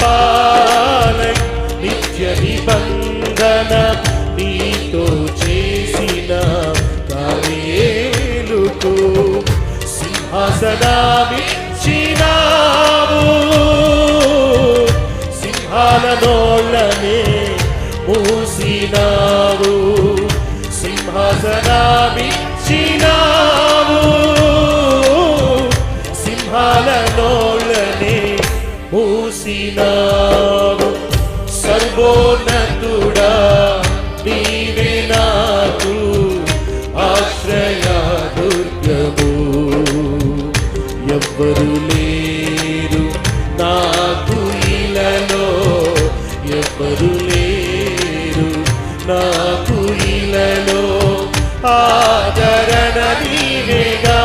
పాలై నిత్య నిబంధన నీతో చేసిన కార్యాలకు సింహాసనమిచ్చినావు, సింహాల నోళ్ళనే మూసినావు, సింహాసనమిచ్చినావు, సింహాల నోళ్ళనే మూసినావు. సర్వోన్నతుడా నీవే నాకు ఆశ్రయ దుర్గము, ఎవ్వరు లేరు నాకు ఇలలో, ఎవ్వరు లేరు నాకు ఇలలో, ఆదరణ నీవేగా.